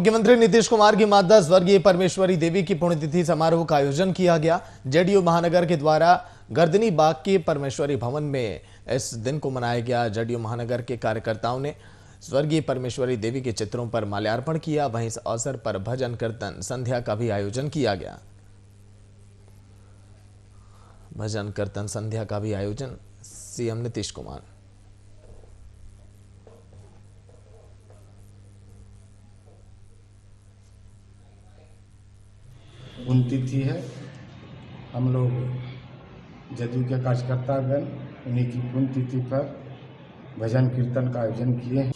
मुख्यमंत्री नीतीश कुमार की माता स्वर्गीय परमेश्वरी देवी की पुण्यतिथि समारोह का आयोजन किया गया। जेडीयू महानगर के द्वारा गर्दनी बाग के परमेश्वरी भवन में इस दिन को मनाया गया। जेडीयू महानगर के कार्यकर्ताओं ने स्वर्गीय परमेश्वरी देवी के चित्रों पर माल्यार्पण किया। वहीं इस अवसर पर भजन कीर्तन संध्या का भी आयोजन किया गया। भजन कीर्तन संध्या का भी आयोजन सीएम नीतीश कुमार। पुण्यतिथि है। हम लोग जदयू के कार्यकर्तागण उन्हीं की पुण्यतिथि पर भजन कीर्तन का आयोजन किए हैं।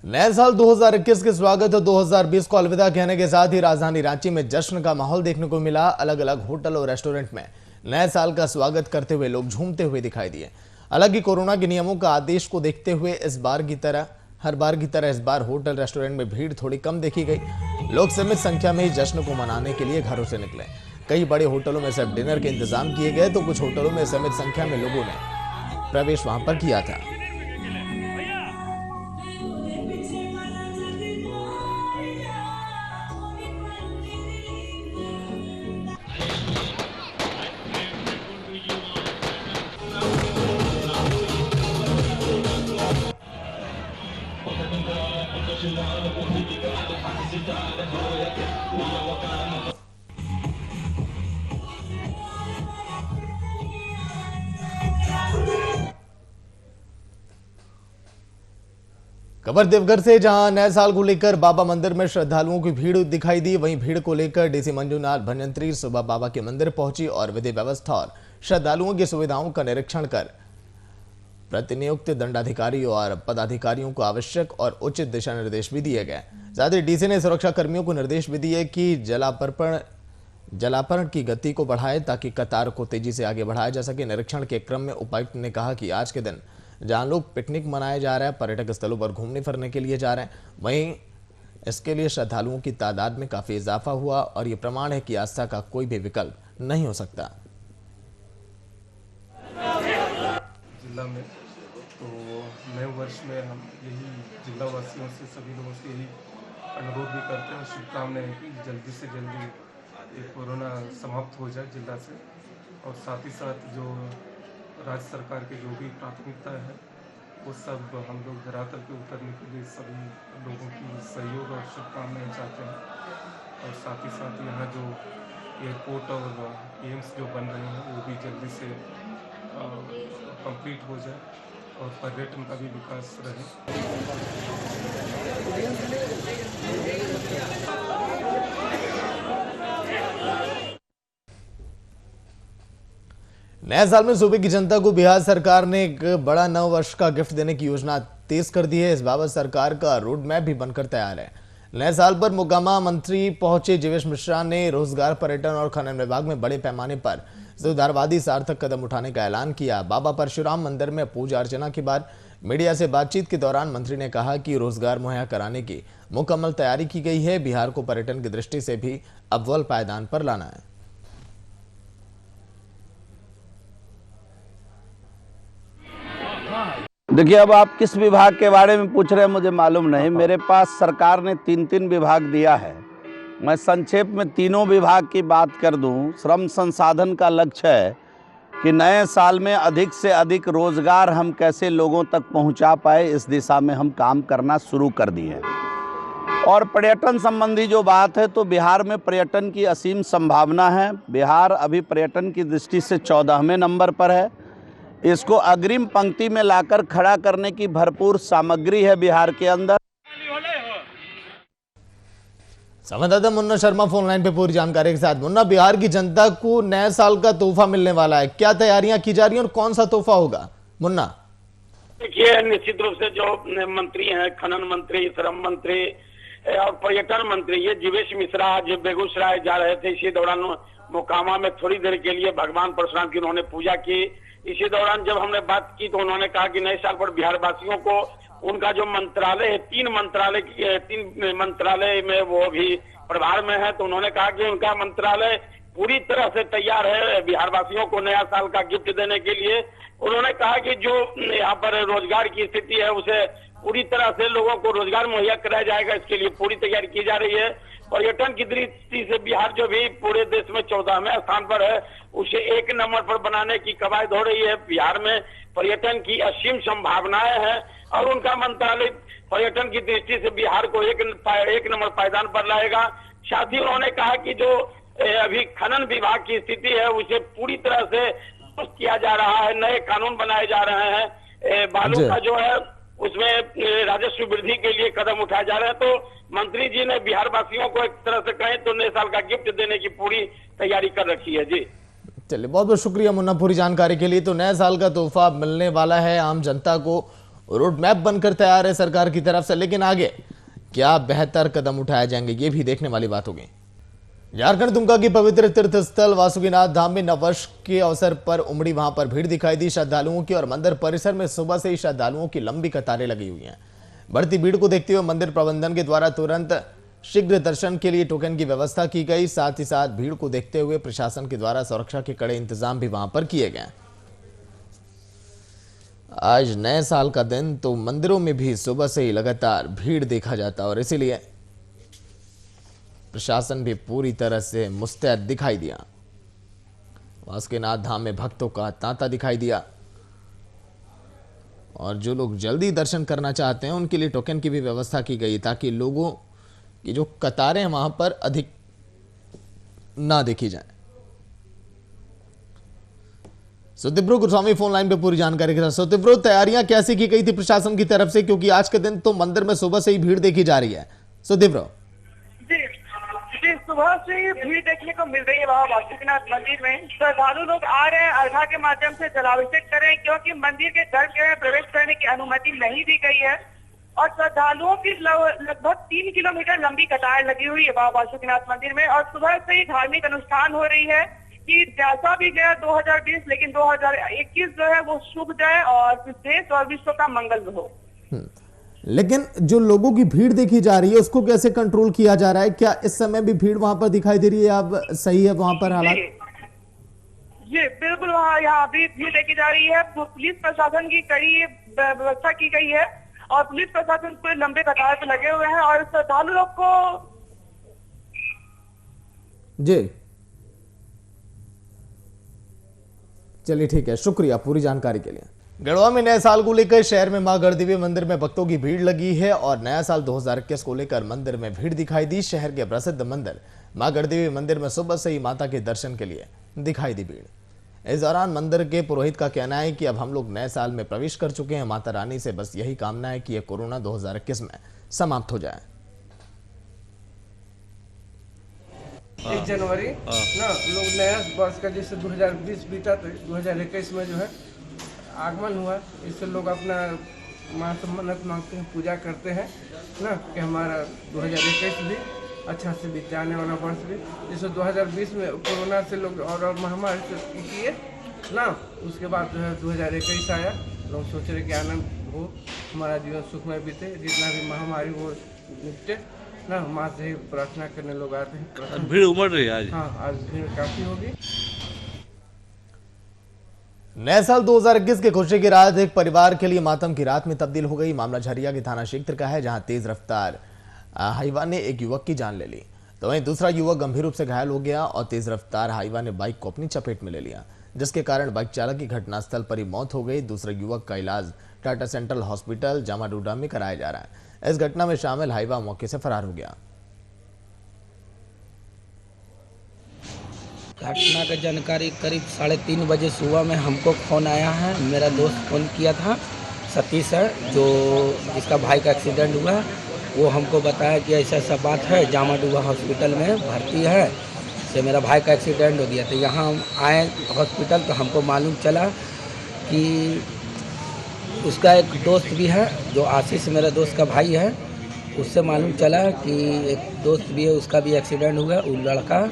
नए साल 2021 के स्वागत और 2020 को अलविदा कहने के साथ ही राजधानी रांची में जश्न का माहौल देखने को मिला। अलग अलग होटल और रेस्टोरेंट में नए साल का स्वागत करते हुए लोग झूमते हुए दिखाई दिए। हालांकि कोरोना के नियमों का आदेश को देखते हुए हर बार की तरह इस बार होटल रेस्टोरेंट में भीड़ थोड़ी कम देखी गई। लोग सीमित संख्या में ही जश्न को मनाने के लिए घरों से निकले। कई बड़े होटलों में सिर्फ डिनर के इंतजाम किए गए तो कुछ होटलों में सीमित संख्या में लोगों ने प्रवेश वहां पर किया था। खबर देवघर से, जहां नए साल को लेकर बाबा मंदिर में श्रद्धालुओं की भीड़ दिखाई दी। वहीं भीड़ को लेकर डीसी मंजूनाथ भजंत्री सुबह बाबा के मंदिर पहुंची और विधि व्यवस्था और श्रद्धालुओं की सुविधाओं का निरीक्षण कर प्रतिनियुक्त दंडाधिकारी और पदाधिकारियों को आवश्यक और उचित दिशा निर्देश भी दिए गए। साथ ही डीसी ने सुरक्षा कर्मियों को निर्देश भी दिए कि जलापरण की गति को बढ़ाए ताकि कतार को तेजी से आगे बढ़ाया जा सके। निरीक्षण के क्रम में उपायुक्त ने कहा कि आज के दिन जहां लोग पिकनिक मनाए जा रहे हैं, पर्यटक स्थलों पर घूमने फिरने के लिए जा रहे हैं, वहीं इसके लिए श्रद्धालुओं की तादाद में काफी इजाफा हुआ और ये प्रमाण है कि आस्था का कोई भी विकल्प नहीं हो सकता। जिला में तो नए वर्ष में हम यही जिला वासियों से, सभी लोगों से यही अनुरोध भी करते हैं, शुभकामनाएं कि जल्दी से जल्दी ये कोरोना समाप्त हो जाए जिला से। और साथ ही साथ जो राज्य सरकार के जो भी प्राथमिकता है वो सब हम लोग धरातल पे उतरने के लिए सभी लोगों की सहयोग और शुभकामनाएं चाहते हैं। और साथ ही साथ यहाँ जो एयरपोर्ट और एम्स जो बन रहे हैं वो भी जल्दी से कंप्लीट हो जाए और पर्यटन का भी विकास रहे। नए साल में सूबे की जनता को बिहार सरकार ने एक बड़ा नव वर्ष का गिफ्ट देने की योजना तेज कर दी है। इस बाबत सरकार का रोड मैप भी बनकर तैयार है। नए साल पर मोकामा मंत्री पहुंचे जीवेश मिश्रा ने रोजगार, पर्यटन और खनन विभाग में बड़े पैमाने पर सुधारवादी सार्थक कदम उठाने का ऐलान किया। बाबा परशुराम मंदिर में पूजा अर्चना के बाद मीडिया से बातचीत के दौरान मंत्री ने कहा कि रोजगार मुहैया कराने की मुकम्मल तैयारी की गई है। बिहार को पर्यटन की दृष्टि से भी अव्वल पायदान पर लाना है। देखिए, अब आप किस विभाग के बारे में पूछ रहे हैं मुझे मालूम नहीं। मेरे पास सरकार ने तीन विभाग दिया है। मैं संक्षेप में तीनों विभाग की बात कर दूं। श्रम संसाधन का लक्ष्य है कि नए साल में अधिक से अधिक रोजगार हम कैसे लोगों तक पहुंचा पाए, इस दिशा में हम काम करना शुरू कर दिए। और पर्यटन संबंधी जो बात है तो बिहार में पर्यटन की असीम संभावना है। बिहार अभी पर्यटन की दृष्टि से 14वें नंबर पर है। इसको अग्रिम पंक्ति में लाकर खड़ा करने की भरपूर सामग्री है बिहार के अंदर। संवाददाता मुन्ना शर्मा फोन लाइन पे पूरी जानकारी के साथ। मुन्ना, बिहार की जनता को नए साल का तोहफा मिलने वाला है, क्या तैयारियां की जा रही हैं और कौन सा तोहफा होगा? मुन्ना, देखिए, निश्चित रूप से जो मंत्री हैं, खनन मंत्री, श्रम मंत्री और पर्यटन मंत्री, ये जीवेश मिश्रा आज बेगूसराय जा रहे थे। इसी दौरान मोकामा में थोड़ी देर के लिए भगवान परशुराम की उन्होंने पूजा की। इसी दौरान जब हमने बात की तो उन्होंने कहा कि नए साल पर बिहार वासियों को उनका जो मंत्रालय है, तीन मंत्रालय में वो भी प्रभार में है, तो उन्होंने कहा कि उनका मंत्रालय पूरी तरह से तैयार है बिहार वासियों को नया साल का गिफ्ट देने के लिए। उन्होंने कहा कि जो यहाँ पर रोजगार की स्थिति है उसे पूरी तरह से लोगों को रोजगार मुहैया कराया जाएगा, इसके लिए पूरी तैयारी की जा रही है। पर्यटन की दृष्टि से बिहार जो भी पूरे देश में 14वें स्थान पर है उसे 1 नंबर पर बनाने की कवायद हो रही है। बिहार में पर्यटन की असीम संभावनाएं हैं और उनका मंत्रालय पर्यटन की दृष्टि से बिहार को एक नंबर पायदान पर लाएगा। साथ ही उन्होंने कहा कि जो अभी खनन विभाग की स्थिति है उसे पूरी तरह से दुरुस्त किया जा रहा है, नए कानून बनाए जा रहे हैं, बालू का जो है उसमें राजस्व वृद्धि के लिए कदम उठाए जा रहे हैं। तो मंत्री जी ने बिहार वासियों को एक तरह से कहें तो नए साल का गिफ्ट देने की पूरी तैयारी कर रखी है। जी चलिए, बहुत बहुत शुक्रिया मुन्ना पूरी जानकारी के लिए। तो नए साल का तोहफा मिलने वाला है आम जनता को, रोड मैप बनकर तैयार है सरकार की तरफ से, लेकिन आगे क्या बेहतर कदम उठाए जाएंगे ये भी देखने वाली बात होगी। झारखंड दुमका की पवित्र तीर्थ स्थल वासुकीनाथ धाम में नववर्ष के अवसर पर उमड़ी वहां पर भीड़ दिखाई दी श्रद्धालुओं की, और मंदिर परिसर में सुबह से ही श्रद्धालुओं की लंबी कतारें लगी हुई हैं। बढ़ती भीड़ को देखते हुए मंदिर प्रबंधन के द्वारा तुरंत शीघ्र दर्शन के लिए टोकन की व्यवस्था की गई। साथ ही साथ भीड़ को देखते हुए प्रशासन के द्वारा सुरक्षा के कड़े इंतजाम भी वहां पर किए गए। आज नए साल का दिन तो मंदिरों में भी सुबह से ही लगातार भीड़ देखा जाता, और इसीलिए प्रशासन भी पूरी तरह से मुस्तैद दिखाई दिया। वासुकीनाथ धाम में भक्तों का तांता दिखाई दिया, और जो लोग जल्दी दर्शन करना चाहते हैं उनके लिए टोकन की भी व्यवस्था की गई ताकि लोगों की जो कतारें वहां पर अधिक ना देखी जाए। सुदिब्रो गोस्वामी फोन लाइन पे पूरी जानकारी के साथ। सुदिब्रो, तैयारियां कैसी की गई थी प्रशासन की तरफ से, क्योंकि आज के दिन तो मंदिर में सुबह से ही भीड़ देखी जा रही है। सुदिब्रो जी, सुबह से ही भीड़ देखने को मिल रही है वहाँ वासुकीनाथ मंदिर में। श्रद्धालु लोग आ रहे हैं अर्घा के माध्यम से जलाभिषेक कर रहे हैं, क्योंकि मंदिर के गर्भगृह में प्रवेश करने की अनुमति नहीं दी गई है। और श्रद्धालुओं की लगभग 3 किलोमीटर लंबी कतार लगी हुई है वहाँ वासुकीनाथ मंदिर में, और सुबह से ही धार्मिक अनुष्ठान हो रही है कि जैसा भी गया 2020, लेकिन 2021 जो है वो शुभ जाए और देश और विश्व का मंगल हो। लेकिन जो लोगों की भीड़ देखी जा रही है उसको कैसे कंट्रोल किया जा रहा है? क्या इस समय भी भीड़ वहां पर दिखाई दे रही है? अब सही है वहां पर हालात? जी बिल्कुल, वहाँ यहाँ भी भीड़ देखी जा रही है। पुलिस प्रशासन की कड़ी व्यवस्था की गई है और पुलिस प्रशासन पूरे लंबे कतार पे लगे हुए हैं, और श्रद्धालु लोग को जी चलिए ठीक है, शुक्रिया पूरी जानकारी के लिए। गढ़वा में नए साल को लेकर शहर में मां गढ़देवी मंदिर में भक्तों की भीड़ लगी है, और नया साल 2021 को लेकर मंदिर में भीड़ दिखाई दी। शहर के प्रसिद्ध मंदिर मां गढ़देवी मंदिर में सुबह से ही माता के दर्शन के लिए दिखाई दी भीड़। इस दौरान मंदिर के पुरोहित का कहना है कि अब हम लोग नए साल में प्रवेश कर चुके हैं, माता रानी से बस यही कामना है कि यह कोरोना 2021 में समाप्त हो जाए। 1 जनवरी ना लोग नया वर्ष का जैसे 2020 बीता तो 2021 में जो है आगमन हुआ, इससे लोग अपना माँ से मन्नत मांगते हैं, पूजा करते हैं ना कि हमारा 2021 भी अच्छा से बीत जाने वाला वर्ष भी, जैसे 2020 में कोरोना से लोग और महामारी से किए ना, उसके बाद जो है 2021 आया। लोग सोच रहे कि आनंद हो, हमारा जीवन सुखमय बीते, जितना भी महामारी वो निपटे ना, माँ से ही प्रार्थना करने लोग आते हैं। भीड़ उमड़ रही है आज? हाँ, आज भीड़ काफ़ी होगी। नए साल 2021 के खुशी की रात एक परिवार के लिए मातम की रात में तब्दील हो गई। मामला झरिया के थाना क्षेत्र का है, जहां तेज रफ्तार हाईवा ने एक युवक की जान ले ली, तो वहीं दूसरा युवक गंभीर रूप से घायल हो गया और तेज रफ्तार हाईवा ने बाइक को अपनी चपेट में ले लिया, जिसके कारण बाइक चालक की घटनास्थल पर ही मौत हो गई। दूसरे युवक का इलाज टाटा सेंट्रल हॉस्पिटल जामाडूडा में कराया जा रहा है। इस घटना में शामिल हाईवा मौके से फरार हो गया। घटना का जानकारी करीब 3:30 बजे सुबह में हमको फ़ोन आया है। मेरा दोस्त फ़ोन किया था, सतीश है, जो जिसका भाई का एक्सीडेंट हुआ, वो हमको बताया कि ऐसा ऐसा बात है, जामाडूबा हॉस्पिटल में भर्ती है, से मेरा भाई का एक्सीडेंट हो गया। तो यहाँ आए हॉस्पिटल तो हमको मालूम चला कि उसका एक दोस्त भी है, जो आशीष मेरा दोस्त का भाई है, उससे मालूम चला कि एक दोस्त भी है, उसका भी एक्सीडेंट हुआ। वो लड़का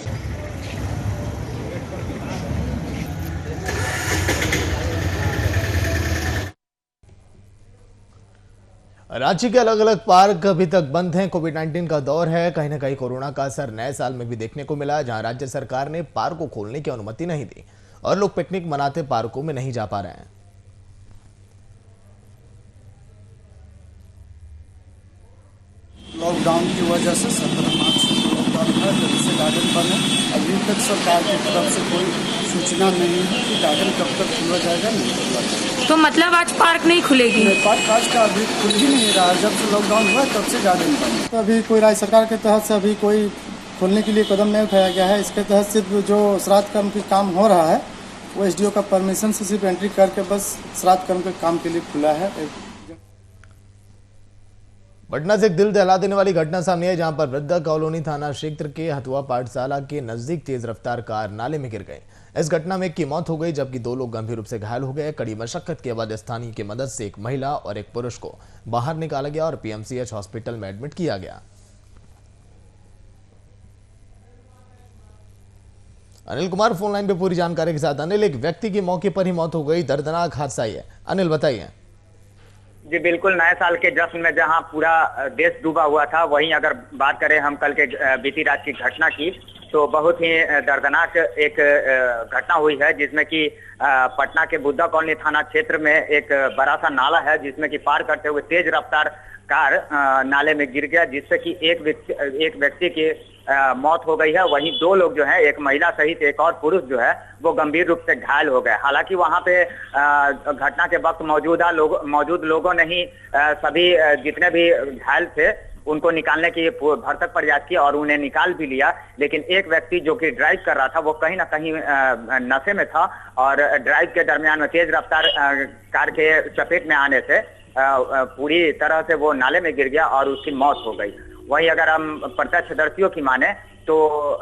रांची के अलग अलग पार्क अभी तक बंद हैं। कोविड-19 का दौर है। कहीं ना कहीं कोरोना का असर नए साल में भी देखने को मिला, जहां राज्य सरकार ने पार्क को खोलने की अनुमति नहीं दी और लोग पिकनिक मनाते पार्कों में नहीं जा पा रहे हैं। लॉकडाउन की वजह से 17 मार्च से लॉकडाउन है, जब से गार्डन बंद है। अभी तक सरकार की तरफ से कोई सूचना नहीं है कि गार्डन कब तक खुला जाएगा, नहीं खुला जाएगा। तो मतलब आज पार्क नहीं खुलेगी? पार्क आज का अभी खुल ही नहीं रहा है। जब से लॉकडाउन हुआ तब से गार्डन बंद है। तो अभी कोई राज्य सरकार के तहत से अभी कोई खोलने के लिए कदम नहीं उठाया गया है। इसके तहत सिर्फ जो श्राद्ध कर्म के काम हो रहा है वो SDO का परमिशन से सिर्फ एंट्री करके बस श्राद्ध कर्म के काम के लिए खुला है। पटना से एक दिल दहला देने वाली घटना सामने आई, जहां पर वृद्धा कॉलोनी थाना क्षेत्र के हथुआ पाठशाला के नजदीक तेज रफ्तार कार नाले में गिर गई। इस घटना में एक की मौत हो गई, जबकि 2 लोग गंभीर रूप से घायल हो गए। कड़ी मशक्कत के बाद स्थानीय की मदद से एक महिला और एक पुरुष को बाहर निकाला गया और PMCH हॉस्पिटल में एडमिट किया गया। अनिल कुमार फोन लाइन पे पूरी जानकारी के साथ। अनिल, एक व्यक्ति की मौके पर ही मौत हो गई, दर्दनाक हादसा ही है। अनिल बताइए। जी बिल्कुल, नए साल के जश्न में जहां पूरा देश डूबा हुआ था, वहीं अगर बात करें हम कल के बीती रात की घटना की, तो बहुत ही दर्दनाक एक घटना हुई है, जिसमें कि पटना के बुद्धा कॉलोनी थाना क्षेत्र में एक बड़ा सा नाला है, जिसमें कि पार करते हुए तेज रफ्तार कार नाले में गिर गया, जिससे कि एक व्यक्ति की मौत हो गई है। वहीं 2 लोग जो है, एक महिला सहित एक और पुरुष जो है वो गंभीर रूप से घायल हो गए। हालांकि वहां पे घटना के वक्त मौजूद लोगों ने ही सभी जितने भी घायल थे उनको निकालने की भरसक प्रयास किया और उन्हें निकाल भी लिया। लेकिन एक व्यक्ति जो कि ड्राइव कर रहा था वो कहीं ना कहीं नशे में था और ड्राइव के दरमियान में तेज रफ्तार कार के चपेट में आने से पूरी तरह से वो नाले में गिर गया और उसकी मौत हो गई। वहीं अगर हम प्रत्यक्षदर्शियों की माने तो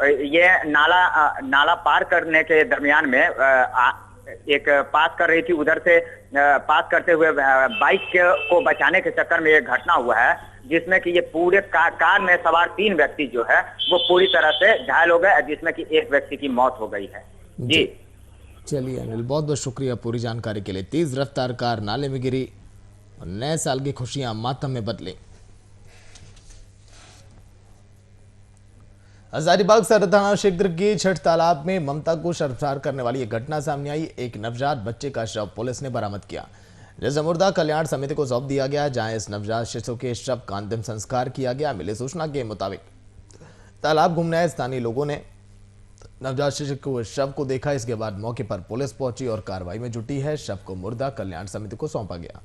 ये नाला पार करने के दरमियान में एक पास कर रही थी, उधर से पास करते हुए बाइक को बचाने के चक्कर में एक घटना हुआ है, जिसमें कि ये पूरे कार में सवार 3 व्यक्ति जो है वो पूरी तरह से घायल हो गए, जिसमें कि एक व्यक्ति की मौत हो गई है। जी चलिए अनिल, बहुत बहुत शुक्रिया पूरी जानकारी के लिए। तेज रफ्तार कार नाले में गिरी और नए साल की खुशियां मातम में बदली। हजारीबाग सदर थाना क्षेत्र के छठ तालाब में ममता को शर्मसार करने वाली एक घटना सामने आई। एक नवजात बच्चे का शव पुलिस ने बरामद किया, जिसे मुर्दा कल्याण समिति को सौंप दिया गया, जहां इस नवजात शिशु के शव का अंतिम संस्कार किया गया। मिली सूचना के मुताबिक तालाब घूमने आए स्थानीय लोगों ने नवजात शिशु को शव को देखा। इसके बाद मौके पर पुलिस पहुंची और कार्रवाई में जुटी है। शव को मुर्दा कल्याण समिति को सौंपा गया।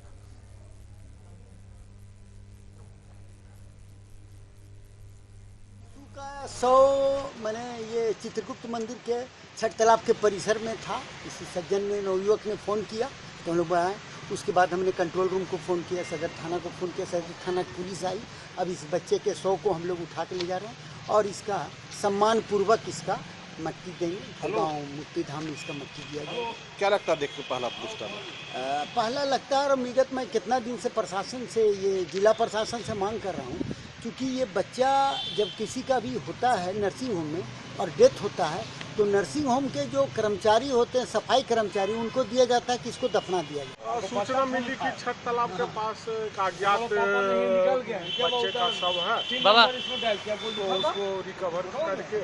मैंने ये चित्रगुप्त मंदिर के छठ तालाब के परिसर में था। किसी सज्जन ने, नवयुवक ने फ़ोन किया तो हम लोग आए। उसके बाद हमने कंट्रोल रूम को फ़ोन किया, सदर थाना को फ़ोन किया, सदर थाना की पुलिस आई। अब इस बच्चे के शव को हम लोग उठा के ले जा रहे हैं और इसका सम्मान पूर्वक इसका मट्टी देंगे। गाँव मुक्ति धाम में इसका मट्टी दिया जाएगा। क्या लगता है देख के पहला पुलिस पहला लगता है, और मिगत मैं कितना दिन से प्रशासन से, ये जिला प्रशासन से मांग कर रहा हूँ, क्योंकि ये बच्चा जब किसी का भी होता है नर्सिंग होम में और डेथ होता है तो नर्सिंग होम के जो कर्मचारी होते हैं, सफाई कर्मचारी, उनको दिया जाता है कि इसको दफना दिया जाए। सूचना मिली कि छठ तालाब के पास एक अज्ञात बच्चे का शव है, तो उसको रिकवर करके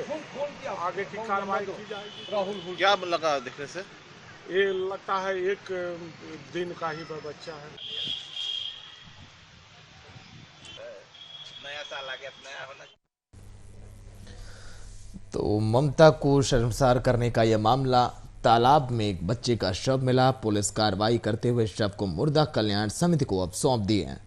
आगे की कार्रवाई की जाएगी। क्या लगा देखने से? ये लगता है 1 दिन का ही बच्चा है। नया साल आ गया, नया होना। तो ममता को शर्मसार करने का यह मामला, तालाब में एक बच्चे का शव मिला। पुलिस कार्रवाई करते हुए शव को मुर्दा कल्याण समिति को अब सौंप दिए हैं।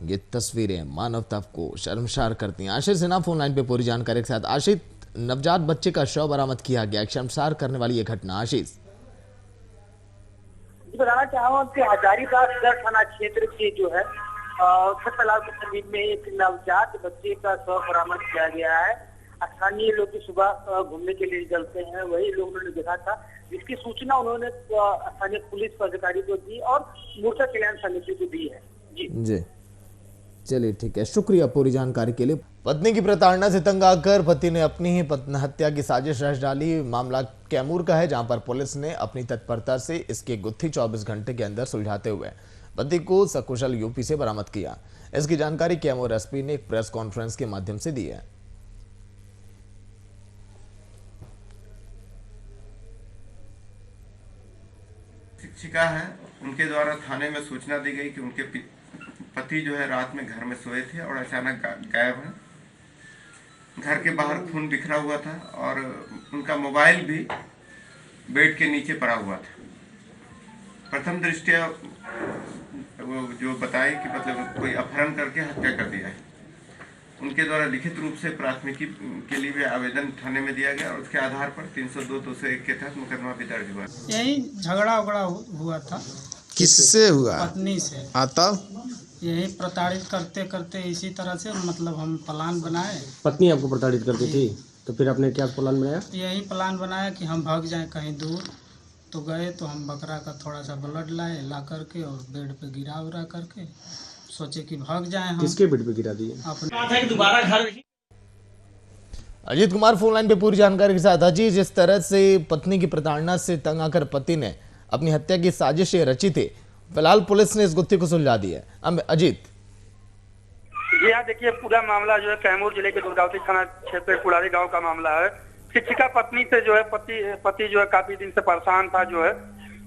ये तस्वीरें मानवता को शर्मसार करती हैं। आशीष सिन्हा फोन लाइन पे पूरी जानकारी के साथ। आशीष, नवजात बच्चे का शव बरामद किया गया, शर्मसार करने वाली ये घटना। आशीष, बताना चाहूँगा कि हजारीबाग सदर थाना क्षेत्र के जो है छठ तालाब के समीप में एक नवजात बच्चे का शव बरामद किया गया है। स्थानीय लोग सुबह घूमने के लिए निकलते हैं, वही लोगों ने देखा था, जिसकी सूचना उन्होंने स्थानीय पुलिस अधिकारी को दी और मोर्चा कल्याण समिति को दी है। जी चलिए ठीक है, शुक्रिया पूरी जानकारी के लिए। पत्नी की प्रताड़ना से तंग आकर पति ने अपनी ही हत्या की साजिश रच डाली। मामला कैमूर का है, जहां पर पुलिस ने अपनी तत्परता से इसकी गुत्थी 24 घंटे के अंदर सुलझाते हुए पति को सकुशल यूपी से बरामद किया। इसकी जानकारी कैमूर एसपी ने एक प्रेस कॉन्फ्रेंस के माध्यम से दी है। शिक्षिका है, उनके द्वारा थाने में सूचना दी गई कि उनके पति जो है रात में घर में सोए थे और अचानक गायब हैं। घर के बाहर खून बिखरा हुआ था और उनका मोबाइल भी बेड के नीचे पड़ा हुआ था। प्रथम दृष्टया वो जो बताए कि मतलब कोई अपहरण करके हत्या कर दिया है। उनके द्वारा लिखित रूप से प्राथमिकी के लिए भी आवेदन थाने में दिया गया और उसके आधार पर 302-201 के तहत मुकदमा भी दर्ज हुआ। यही झगड़ा उगड़ा हुआ था। किससे हुआ? पत्नी से। तब यही प्रताड़ित करते करते इसी तरह से मतलब हम प्लान बनाए। पत्नी आपको प्रताड़ित करती थी, तो फिर आपने क्या प्लान बनाया? यही प्लान बनाया कि हम भाग जाएं कहीं दूर। तो गए तो हम बकरा का थोड़ा सा ब्लड लाए, ला करके और बेड पे गिरा उरा करके सोचे कि भाग जाएं हम। किसके बेड पे गिरा दिए? अपने। दोबारा घर। अजीत कुमार फोन लाइन पे पूरी जानकारी के साथ। अजीत, जिस तरह से पत्नी की प्रताड़ना से तंग आकर पति ने अपनी हत्या की साजिश रची थी, फिलहाल पुलिस ने इस गुत्थी को सुलझा दी है। अजीत जी हाँ, देखिए पूरा मामला जो है कैमूर जिले के दुर्गावती थाना क्षेत्र कुड़ारी गांव का मामला है। शिक्षिका पत्नी से जो है पति जो है काफी दिन से परेशान था जो है,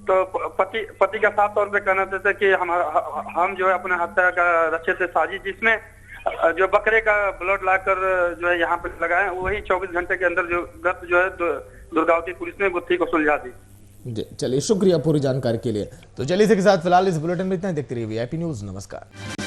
तो पति का साफ तौर पे कहना था कि हम जो है अपने हत्या का रचे थे साजिश, जिसमें जो बकरे का ब्लड लाकर जो है यहाँ पे लगाए, वही 24 घंटे के अंदर जो है दुर्गावती पुलिस ने गुत्थी को सुलझा दी। चलिए, शुक्रिया पूरी जानकारी के लिए। तो चलिए इसके साथ फिलहाल इस बुलेटिन में इतना ही। देखते रहिए VIP न्यूज़। नमस्कार।